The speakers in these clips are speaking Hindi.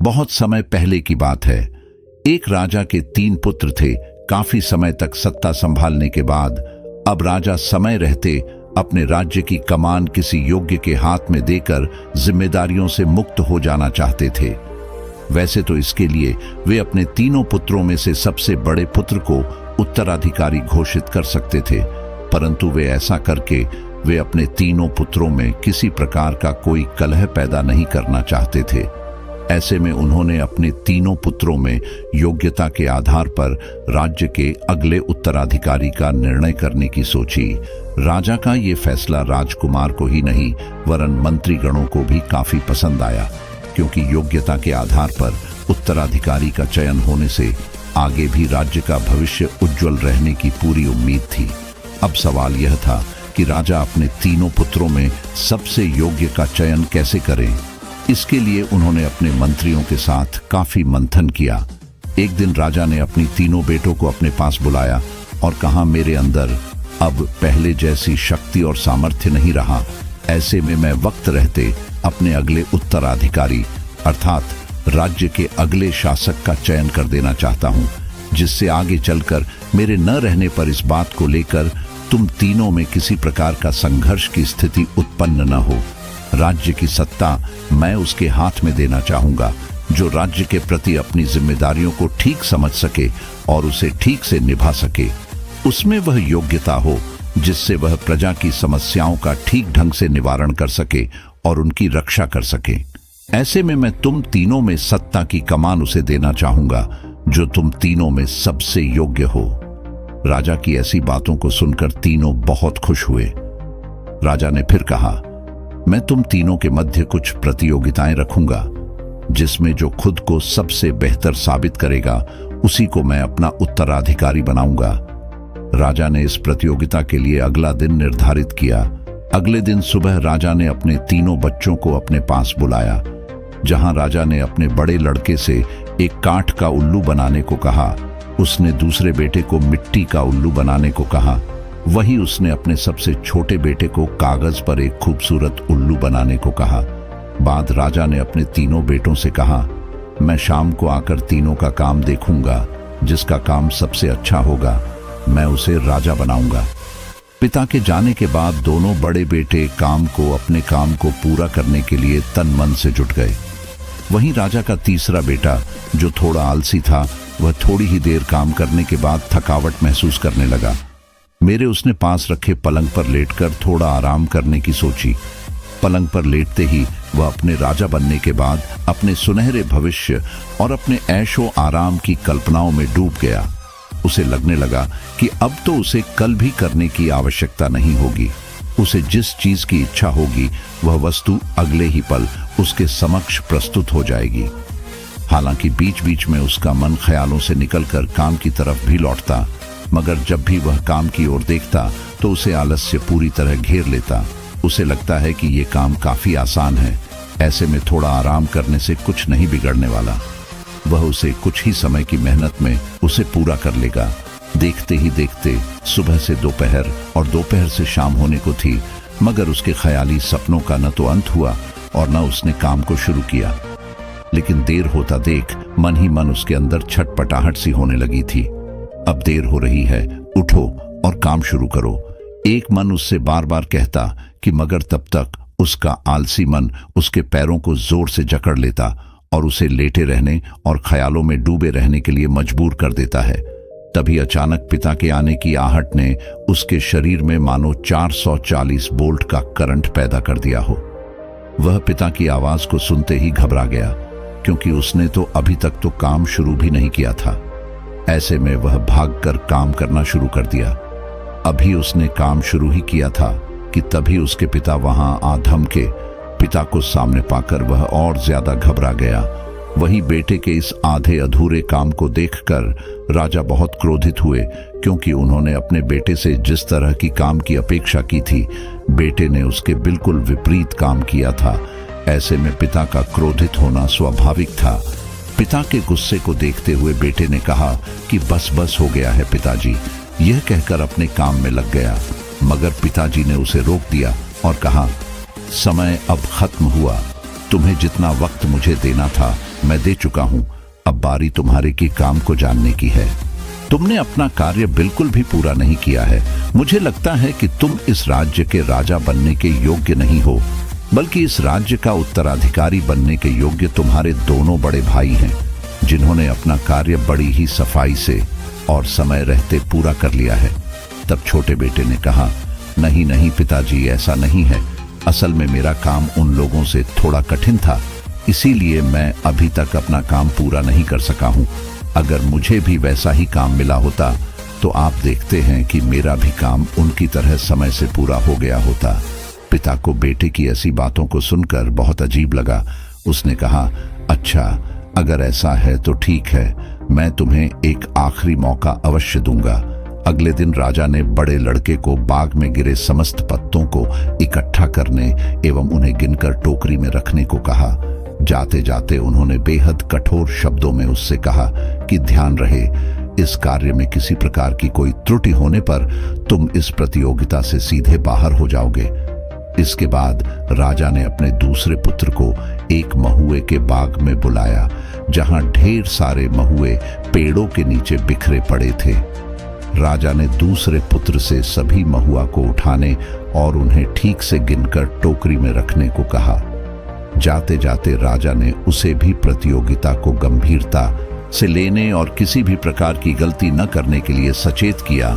बहुत समय पहले की बात है। एक राजा के 3 पुत्र थे। काफी समय तक सत्ता संभालने के बाद अब राजा समय रहते अपने राज्य की कमान किसी योग्य के हाथ में देकर जिम्मेदारियों से मुक्त हो जाना चाहते थे। वैसे तो इसके लिए वे अपने 3 पुत्रों में से सबसे बड़े पुत्र को उत्तराधिकारी घोषित कर सकते थे, परंतु वे ऐसा करके वे अपने 3 पुत्रों में किसी प्रकार का कोई कलह पैदा नहीं करना चाहते थे। ऐसे में उन्होंने अपने 3 पुत्रों में योग्यता के आधार पर राज्य के अगले उत्तराधिकारी का निर्णय करने की सोची। राजा का ये फैसला राजकुमार को ही नहीं वरन मंत्रीगणों को भी काफी पसंद आया, क्योंकि योग्यता के आधार पर उत्तराधिकारी का चयन होने से आगे भी राज्य का भविष्य उज्जवल रहने की पूरी उम्मीद थी। अब सवाल यह था कि राजा अपने 3 पुत्रों में सबसे योग्य का चयन कैसे करें। इसके लिए उन्होंने अपने मंत्रियों के साथ काफी मंथन किया। एक दिन राजा ने अपनी 3 बेटों को अपने पास बुलाया और कहा, मेरे अंदर अब पहले जैसी शक्ति और सामर्थ्य नहीं रहा। ऐसे में मैं वक्त रहते अपने अगले उत्तराधिकारी अर्थात राज्य के अगले शासक का चयन कर देना चाहता हूं, जिससे आगे चलकर मेरे न रहने पर इस बात को लेकर तुम तीनों में किसी प्रकार का संघर्ष की स्थिति उत्पन्न न हो। राज्य की सत्ता मैं उसके हाथ में देना चाहूंगा जो राज्य के प्रति अपनी जिम्मेदारियों को ठीक समझ सके और उसे ठीक से निभा सके। उसमें वह योग्यता हो जिससे वह प्रजा की समस्याओं का ठीक ढंग से निवारण कर सके और उनकी रक्षा कर सके। ऐसे में मैं तुम तीनों में सत्ता की कमान उसे देना चाहूंगा जो तुम तीनों में सबसे योग्य हो। राजा की ऐसी बातों को सुनकर तीनों बहुत खुश हुए। राजा ने फिर कहा, मैं तुम तीनों के मध्य कुछ प्रतियोगिताएं रखूंगा, जिसमें जो खुद को सबसे बेहतर साबित करेगा उसी को मैं अपना उत्तराधिकारी बनाऊंगा। राजा ने इस प्रतियोगिता के लिए अगला दिन निर्धारित किया। अगले दिन सुबह राजा ने अपने 3 बच्चों को अपने पास बुलाया। जहां राजा ने अपने बड़े लड़के से एक काठ का उल्लू बनाने को कहा, उसने दूसरे बेटे को मिट्टी का उल्लू बनाने को कहा। वही उसने अपने सबसे छोटे बेटे को कागज पर एक खूबसूरत उल्लू बनाने को कहा। बाद राजा ने अपने 3 बेटों से कहा, मैं शाम को आकर तीनों का काम देखूंगा। जिसका काम सबसे अच्छा होगा मैं उसे राजा बनाऊंगा। पिता के जाने के बाद दोनों बड़े बेटे अपने काम को पूरा करने के लिए तन मन से जुट गए। वहीं राजा का तीसरा बेटा जो थोड़ा आलसी था, वह थोड़ी ही देर काम करने के बाद थकावट महसूस करने लगा। मेरे उसने पास रखे पलंग पर लेटकर थोड़ा आराम करने की सोची। पलंग पर लेटते ही वह अपने राजा बनने के बाद अपने सुनहरे भविष्य और अपने ऐशो आराम की कल्पनाओं में डूब गया। उसे लगने लगा कि अब तो उसे कल भी करने की आवश्यकता नहीं होगी। उसे जिस चीज की इच्छा होगी वह वस्तु अगले ही पल उसके समक्ष प्रस्तुत हो जाएगी। हालांकि बीच बीच में उसका मन ख्यालों से निकलकर काम की तरफ भी लौटता, मगर जब भी वह काम की ओर देखता तो उसे आलस्य पूरी तरह घेर लेता। उसे लगता है कि यह काम काफी आसान है, ऐसे में थोड़ा आराम करने से कुछ नहीं बिगड़ने वाला। वह उसे कुछ ही समय की मेहनत में उसे पूरा कर लेगा। देखते ही देखते सुबह से दोपहर और दोपहर से शाम होने को थी, मगर उसके ख्याली सपनों का न तो अंत हुआ और न उसने काम को शुरू किया। लेकिन देर होता देख मन ही मन उसके अंदर छटपटाहट सी होने लगी थी। अब देर हो रही है, उठो और काम शुरू करो। एक मन उससे बार बार कहता कि मगर तब तक उसका आलसी मन उसके पैरों को जोर से जकड़ लेता और उसे लेटे रहने और ख्यालों में डूबे रहने के लिए मजबूर कर देता है। तभी अचानक पिता के आने की आहट ने उसके शरीर में मानो 440 वोल्ट का करंट पैदा कर दिया हो। वह पिता की आवाज को सुनते ही घबरा गया, क्योंकि उसने तो अभी तक तो काम शुरू भी नहीं किया था। ऐसे में वह भागकर काम करना शुरू कर दिया। अभी उसने काम शुरू ही किया था कि तभी उसके पिता वहां आ धमके। पिता को सामने पाकर वह और ज्यादा घबरा गया। वही बेटे के इस आधे अधूरे काम को देखकर राजा बहुत क्रोधित हुए, क्योंकि उन्होंने अपने बेटे से जिस तरह की काम की अपेक्षा की थी, बेटे ने उसके बिल्कुल विपरीत काम किया था। ऐसे में पिता का क्रोधित होना स्वाभाविक था। पिता के गुस्से को देखते हुए बेटे ने कहा कि बस बस हो गया है पिताजी। यह कहकर अपने काम में लग गया, मगर पिताजी ने उसे रोक दिया और कहा, समय अब खत्म हुआ। तुम्हें जितना वक्त मुझे देना था मैं दे चुका हूं, अब बारी तुम्हारे की काम को जानने की है। तुमने अपना कार्य बिल्कुल भी पूरा नहीं किया है। मुझे लगता है कि तुम इस राज्य के राजा बनने के योग्य नहीं हो, बल्कि इस राज्य का उत्तराधिकारी बनने के योग्य तुम्हारे दोनों बड़े भाई हैं, जिन्होंने अपना कार्य बड़ी ही सफाई से और समय रहते पूरा कर लिया है। तब छोटे बेटे ने कहा, नहीं नहीं पिताजी, ऐसा नहीं है। असल में मेरा काम उन लोगों से थोड़ा कठिन था, इसीलिए मैं अभी तक अपना काम पूरा नहीं कर सका हूं। अगर मुझे भी वैसा ही काम मिला होता तो आप देखते हैं कि मेरा भी काम उनकी तरह समय से पूरा हो गया होता। पिता को बेटे की ऐसी बातों को सुनकर बहुत अजीब लगा। उसने कहा, अच्छा, अगर ऐसा है तो ठीक है, मैं तुम्हें एक आखिरी मौका अवश्य दूंगा। अगले दिन राजा ने बड़े लड़के को बाग में गिरे समस्त पत्तों को इकट्ठा करने एवं उन्हें गिनकर टोकरी में रखने को कहा। जाते जाते उन्होंने बेहद कठोर शब्दों में उससे कहा कि ध्यान रहे, इस कार्य में किसी प्रकार की कोई त्रुटि होने पर तुम इस प्रतियोगिता से सीधे बाहर हो जाओगे। इसके बाद राजा ने अपने दूसरे पुत्र को एक महुए के बाग में बुलाया, जहां ढेर सारे महुए पेड़ों के नीचे बिखरे पड़े थे। राजा ने दूसरे पुत्र से सभी महुआ को उठाने और उन्हें ठीक से गिनकर टोकरी में रखने को कहा। जाते जाते राजा ने उसे भी प्रतियोगिता को गंभीरता से लेने और किसी भी प्रकार की गलती न करने के लिए सचेत किया।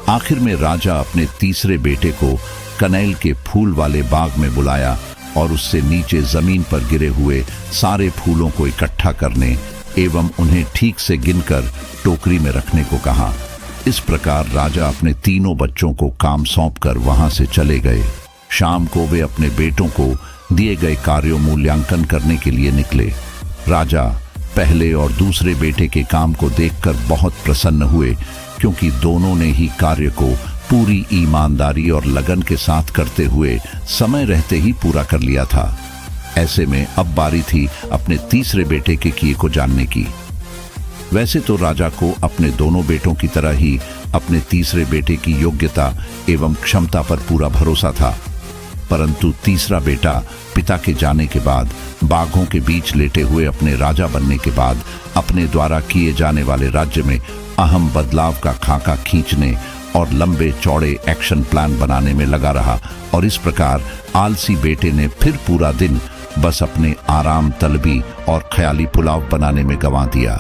आखिर में राजा अपने तीसरे बेटे को कनेल के फूल वाले बाग में बुलाया और उससे नीचे जमीन पर गिरे हुए सारे फूलों को इकट्ठा करने एवं उन्हें ठीक से गिनकर टोकरी में रखने को कहा। इस प्रकार राजा अपने तीनों बच्चों को काम सौंपकर वहां से चले गए। शाम को वे अपने बेटों को दिए गए कार्यों मूल्यांकन करने के लिए निकले। राजा पहले और दूसरे बेटे के काम को देखकर बहुत प्रसन्न हुए, क्योंकि दोनों ने ही कार्य को पूरी ईमानदारी और लगन के साथ करते हुए समय रहते ही पूरा कर लिया था। ऐसे में अब बारी थी अपने तीसरे बेटे के किए को जानने की। वैसे तो राजा को अपने दोनों बेटों की तरह ही अपने तीसरे बेटे की योग्यता एवं क्षमता पर पूरा भरोसा था, परंतु तीसरा बेटा पिता के जाने के बाद बाघों के बीच लेटे हुए अपने राजा बनने के बाद अपने द्वारा किए जाने वाले राज्य में अहम बदलाव का खाका खींचने और लंबे चौड़े एक्शन प्लान बनाने में लगा रहा। और इस प्रकार आलसी बेटे ने फिर पूरा दिन बस अपने आराम तलबी और ख्याली पुलाव बनाने में गंवा दिया।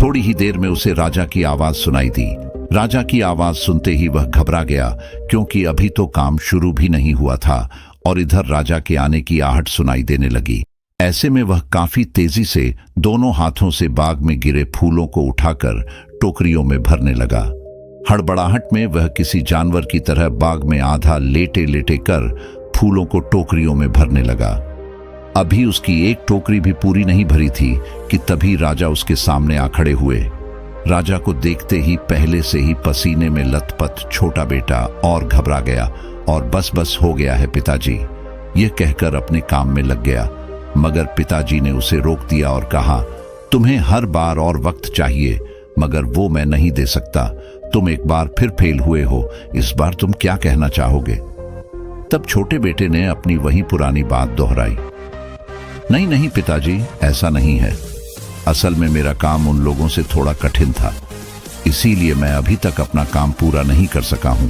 थोड़ी ही देर में उसे राजा की आवाज सुनाई दी। राजा की आवाज सुनते ही वह घबरा गया, क्योंकि अभी तो काम शुरू भी नहीं हुआ था और इधर राजा के आने की आहट सुनाई देने लगी। ऐसे में वह काफी तेजी से दोनों हाथों से बाग में गिरे फूलों को उठाकर टोकरियों में भरने लगा। हड़बड़ाहट में वह किसी जानवर की तरह बाग में आधा लेटे लेटे कर फूलों को टोकरियों में भरने लगा। अभी उसकी एक टोकरी भी पूरी नहीं भरी थी कि तभी राजा उसके सामने आ खड़े हुए। राजा को देखते ही पहले से ही पसीने में लथपथ छोटा बेटा और घबरा गया और बस बस हो गया है पिताजी, यह कहकर अपने काम में लग गया। मगर पिताजी ने उसे रोक दिया और कहा, तुम्हें हर बार और वक्त चाहिए, मगर वो मैं नहीं दे सकता। तुम एक बार फिर फेल हुए हो, इस बार तुम क्या कहना चाहोगे? तब छोटे बेटे ने अपनी वही पुरानी बात दोहराई, नहीं नहीं पिताजी, ऐसा नहीं है। असल में मेरा काम उन लोगों से थोड़ा कठिन था, इसीलिए मैं अभी तक अपना काम पूरा नहीं कर सका हूं।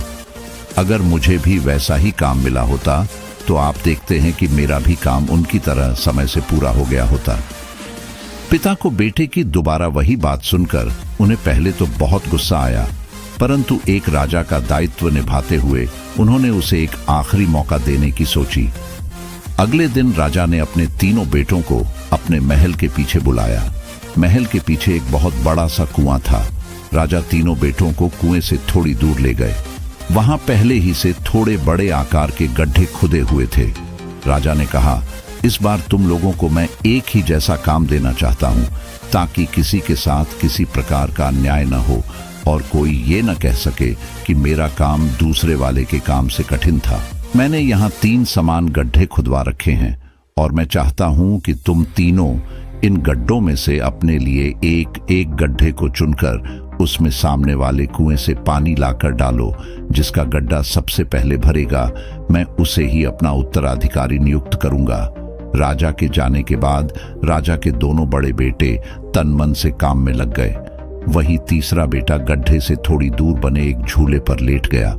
अगर मुझे भी वैसा ही काम मिला होता तो आप देखते हैं कि मेरा भी काम उनकी तरह समय से पूरा हो गया होता। पिता को बेटे की दोबारा वही बात सुनकर उन्हें पहले तो बहुत गुस्सा आया, परंतु एक राजा का दायित्व निभाते हुए उन्होंने उसे एक आखिरी मौका देने की सोची। अगले दिन राजा ने अपने तीनों बेटों को अपने महल के पीछे बुलाया। महल के पीछे एक बहुत बड़ा सा कुआं था। राजा तीनों बेटों को कुएं से थोड़ी दूर ले गए। वहां पहले ही से थोड़े बड़े आकार के गड्ढे खुदे हुए थे। राजा ने कहा, इस बार तुम लोगों को मैं एक ही जैसा काम देना चाहता हूं, ताकि किसी के साथ किसी प्रकार का अन्याय न हो और कोई ये न कह सके कि मेरा काम दूसरे वाले के काम से कठिन था। मैंने यहाँ 3 समान गड्ढे खुदवा रखे हैं और मैं चाहता हूं कि तुम तीनों इन गड्ढों में से अपने लिए एक एक गड्ढे को चुनकर उसमें सामने वाले कुएं से पानी लाकर डालो। जिसका गड्ढा सबसे पहले भरेगा, मैं उसे ही अपना उत्तराधिकारी नियुक्त करूंगा। राजा के जाने के बाद राजा के दोनों बड़े बेटे तन मन से काम में लग गए। वहीं तीसरा बेटा गड्ढे से थोड़ी दूर बने एक झूले पर लेट गया।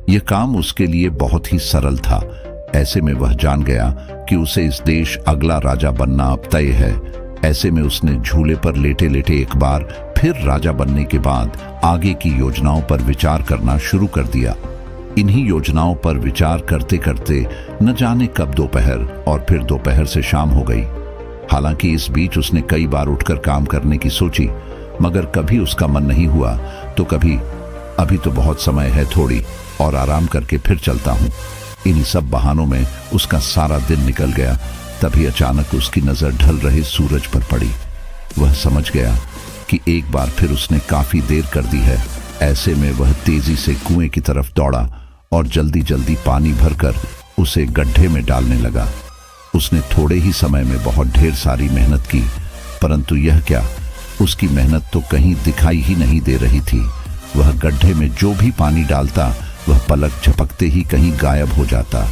यह काम उसके लिए बहुत ही सरल था। ऐसे में वह जान गया कि उसे इस देश अगला राजा बनना अब तय है। ऐसे में उसने झूले पर लेटे लेटे एक बार फिर राजा बनने के बाद आगे की योजनाओं पर विचार करना शुरू कर दिया। इन्हीं योजनाओं पर विचार करते करते न जाने कब दोपहर और फिर दोपहर से शाम हो गई। हालांकि इस बीच उसने कई बार उठकर काम करने की सोची, मगर कभी उसका मन नहीं हुआ तो कभी अभी तो बहुत समय है, थोड़ी और आराम करके फिर चलता हूँ। इन्हीं सब बहानों में उसका सारा दिन निकल गया। तभी अचानक उसकी नजर ढल रहे सूरज पर पड़ी। वह समझ गया कि एक बार फिर उसने काफी देर कर दी है। ऐसे में वह तेजी से कुएं की तरफ दौड़ा और जल्दी जल्दी पानी भरकर उसे गड्ढे में डालने लगा। उसने थोड़े ही समय में बहुत ढेर सारी मेहनत की, परंतु यह क्या, उसकी मेहनत तो कहीं दिखाई ही नहीं दे रही थी। वह गड्ढे में जो भी पानी डालता वह पलक झपकते ही कहीं गायब हो जाता।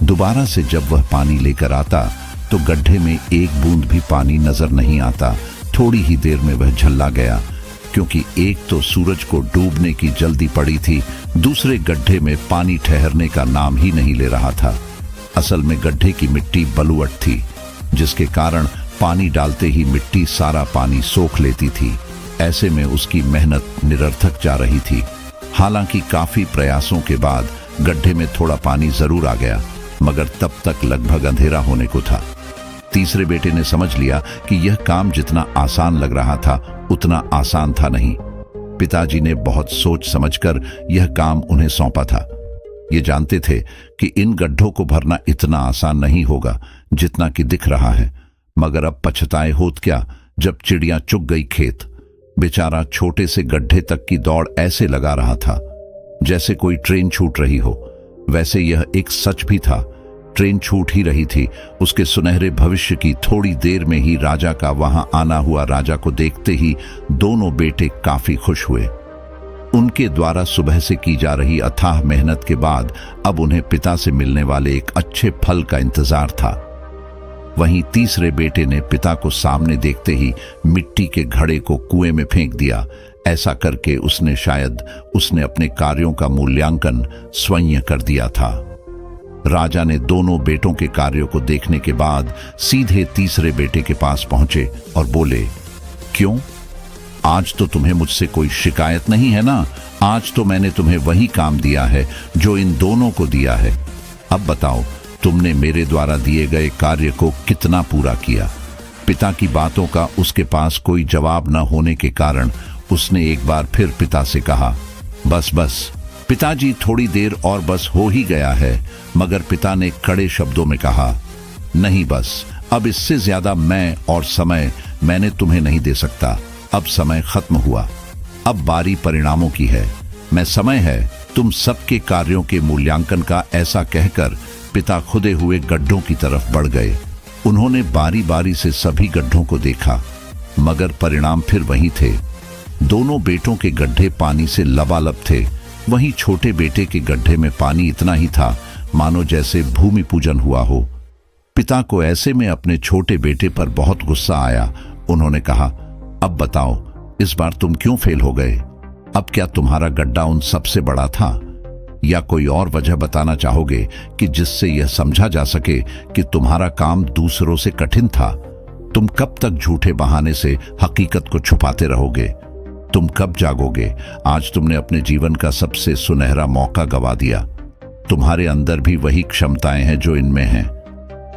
दोबारा से जब वह पानी लेकर आता तो गड्ढे में एक बूंद भी पानी नजर नहीं आता। थोड़ी ही देर में वह झल्ला गया, क्योंकि एक तो सूरज को डूबने की जल्दी पड़ी थी, दूसरे गड्ढे में पानी ठहरने का नाम ही नहीं ले रहा था। असल में गड्ढे की मिट्टी बलुअट थी, जिसके कारण पानी डालते ही मिट्टी सारा पानी सोख लेती थी। ऐसे में उसकी मेहनत निरर्थक जा रही थी। हालांकि काफी प्रयासों के बाद गड्ढे में थोड़ा पानी जरूर आ गया, मगर तब तक लगभग अंधेरा होने को था। तीसरे बेटे ने समझ लिया कि यह काम जितना आसान लग रहा था उतना आसान था नहीं। पिताजी ने बहुत सोच समझकर यह काम उन्हें सौंपा था। ये जानते थे कि इन गड्ढों को भरना इतना आसान नहीं होगा जितना कि दिख रहा है, मगर अब पछताए होत क्या जब चिड़ियां चुग गई खेत। बेचारा छोटे से गड्ढे तक की दौड़ ऐसे लगा रहा था जैसे कोई ट्रेन छूट रही हो। वैसे यह एक सच भी था, ट्रेन छूट ही रही थी। उसके सुनहरे भविष्य की थोड़ी देर में ही राजा का वहां आना हुआ। राजा को देखते ही दोनों बेटे काफी खुश हुए। उनके द्वारा सुबह से की जा रही अथाह मेहनत के बाद अब उन्हें पिता से मिलने वाले एक अच्छे फल का इंतजार था। वहीं तीसरे बेटे ने पिता को सामने देखते ही मिट्टी के घड़े को कुएं में फेंक दिया। ऐसा करके उसने अपने कार्यों का मूल्यांकन स्वयं कर दिया था। राजा ने दोनों बेटों के कार्यों को देखने के बाद सीधे तीसरे बेटे के पास पहुंचे और बोले, क्यों, आज तो तुम्हें मुझसे कोई शिकायत नहीं है ना? आज तो मैंने तुम्हें वही काम दिया है जो इन दोनों को दिया है। अब बताओ, तुमने मेरे द्वारा दिए गए कार्य को कितना पूरा किया? पिता की बातों का उसके पास कोई जवाब न होने के कारण उसने एक बार फिर पिता से कहा, बस बस पिताजी, थोड़ी देर और बस हो ही गया है। मगर पिता ने कड़े शब्दों में कहा, नहीं, बस अब इससे ज्यादा मैं और समय मैंने तुम्हें नहीं दे सकता। अब समय खत्म हुआ, अब बारी परिणामों की है। मैं समय है तुम सबके कार्यों के मूल्यांकन का। ऐसा कहकर पिता खुदे हुए गड्ढों की तरफ बढ़ गए। उन्होंने बारी बारी से सभी गड्ढों को देखा, मगर परिणाम फिर वही थे। दोनों बेटों के गड्ढे पानी से लबालब थे। वहीं छोटे बेटे के गड्ढे में पानी इतना ही था मानो जैसे भूमि पूजन हुआ हो। पिता को ऐसे में अपने छोटे बेटे पर बहुत गुस्सा आया। उन्होंने कहा, अब बताओ, इस बार तुम क्यों फेल हो गए? अब क्या तुम्हारा गड्ढा उन सबसे बड़ा था, या कोई और वजह बताना चाहोगे कि जिससे यह समझा जा सके कि तुम्हारा काम दूसरों से कठिन था? तुम कब तक झूठे बहाने से हकीकत को छुपाते रहोगे? तुम कब जागोगे? आज तुमने अपने जीवन का सबसे सुनहरा मौका गवा दिया। तुम्हारे अंदर भी वही क्षमताएं हैं जो इनमें हैं।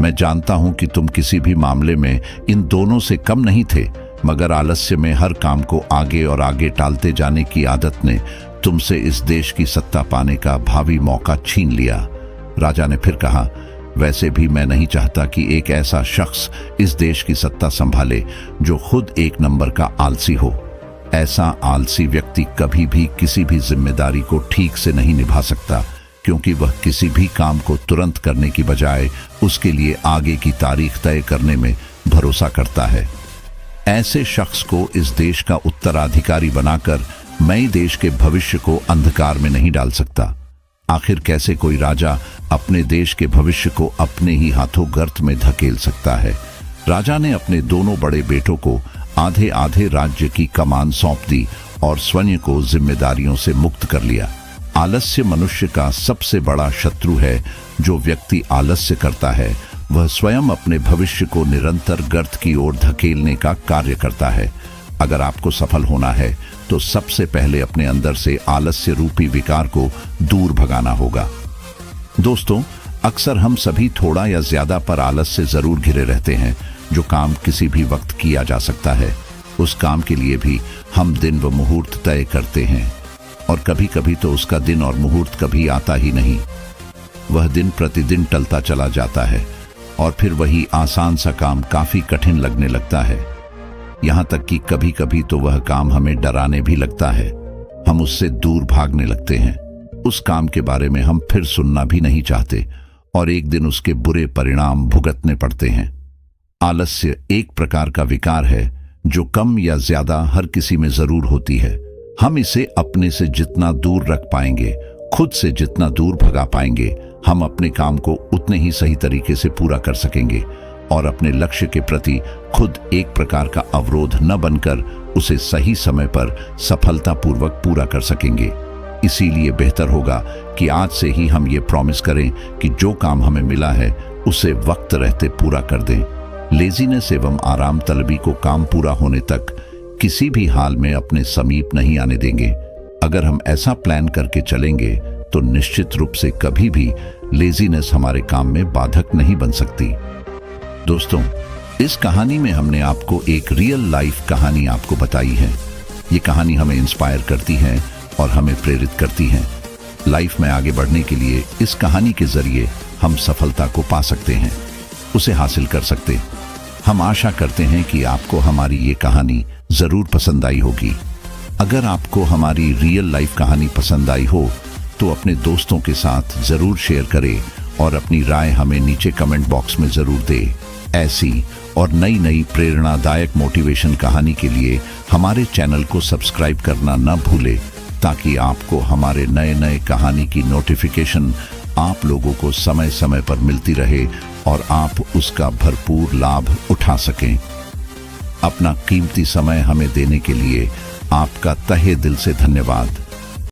मैं जानता हूं कि तुम किसी भी मामले में इन दोनों से कम नहीं थे, मगर आलस्य में हर काम को आगे और आगे टालते जाने की आदत ने तुमसे इस देश की सत्ता पाने का भावी मौका छीन लिया। राजा ने फिर कहा, वैसे भी मैं नहीं चाहता कि एक ऐसा शख्स इस देश की सत्ता संभाले जो खुद एक नंबर का आलसी हो। ऐसा आलसी व्यक्ति कभी भी किसी भी जिम्मेदारी को ठीक से नहीं निभा सकता, क्योंकि वह किसी भी काम को तुरंत करने की बजाय उसके लिए आगे की तारीख तय करने में भरोसा करता है। ऐसे शख्स को इस देश का उत्तराधिकारी बनाकर मैं देश के भविष्य को अंधकार में नहीं डाल सकता। आखिर कैसे कोई राजा अपने देश के भविष्य को अपने ही हाथों गर्त में धकेल सकता है। राजा ने अपने दोनों बड़े बेटों को आधे आधे राज्य की कमान सौंप दी और स्वयं को जिम्मेदारियों से मुक्त कर लिया। आलस्य मनुष्य का सबसे बड़ा शत्रु है। जो व्यक्ति आलस्य करता है वह स्वयं अपने भविष्य को निरंतर गर्त की ओर धकेलने का कार्य करता है। अगर आपको सफल होना है तो सबसे पहले अपने अंदर से आलस्य रूपी विकार को दूर भगाना होगा। दोस्तों, अक्सर हम सभी थोड़ा या ज्यादा पर आलस्य जरूर घिरे रहते हैं। जो काम किसी भी वक्त किया जा सकता है, उस काम के लिए भी हम दिन व मुहूर्त तय करते हैं, और कभी कभी तो उसका दिन और मुहूर्त कभी आता ही नहीं। वह दिन प्रतिदिन टलता चला जाता है और फिर वही आसान सा काम काफी कठिन लगने लगता है। यहां तक कि कभी कभी तो वह काम हमें डराने भी लगता है। हम उससे दूर भागने लगते हैं। उस काम के बारे में हम फिर सुनना भी नहीं चाहते और एक दिन उसके बुरे परिणाम भुगतने पड़ते हैं। आलस्य एक प्रकार का विकार है जो कम या ज्यादा हर किसी में जरूर होती है। हम इसे अपने से जितना दूर रख पाएंगे, खुद से जितना दूर भगा पाएंगे, हम अपने काम को उतने ही सही तरीके से पूरा कर सकेंगे और अपने लक्ष्य के प्रति खुद एक प्रकार का अवरोध न बनकर उसे सही समय पर सफलतापूर्वक पूरा कर सकेंगे। इसीलिए बेहतर होगा कि आज से ही हम ये प्रॉमिस करें कि जो काम हमें मिला है उसे वक्त रहते पूरा कर दें। लेजीनेस एवं आराम तलबी को काम पूरा होने तक किसी भी हाल में अपने समीप नहीं आने देंगे। अगर हम ऐसा प्लान करके चलेंगे तो निश्चित रूप से कभी भी लेजीनेस हमारे काम में बाधक नहीं बन सकती। दोस्तों, इस कहानी में हमने आपको एक रियल लाइफ कहानी आपको बताई है। ये कहानी हमें इंस्पायर करती है और हमें प्रेरित करती है। लाइफ में आगे बढ़ने के लिए इस कहानी के जरिए हम सफलता को पा सकते हैं, उसे हासिल कर सकते। हम आशा करते हैं कि आपको हमारी ये कहानी जरूर पसंद आई होगी। अगर आपको हमारी रियल लाइफ कहानी पसंद आई हो तो अपने दोस्तों के साथ जरूर शेयर करें और अपनी राय हमें नीचे कमेंट बॉक्स में जरूर दें। ऐसी और नई नई प्रेरणादायक मोटिवेशन कहानी के लिए हमारे चैनल को सब्सक्राइब करना न भूलें, ताकि आपको हमारे नए नए कहानी की नोटिफिकेशन आप लोगों को समय समय पर मिलती रहे और आप उसका भरपूर लाभ उठा सकें। अपना कीमती समय हमें देने के लिए आपका तहे दिल से धन्यवाद।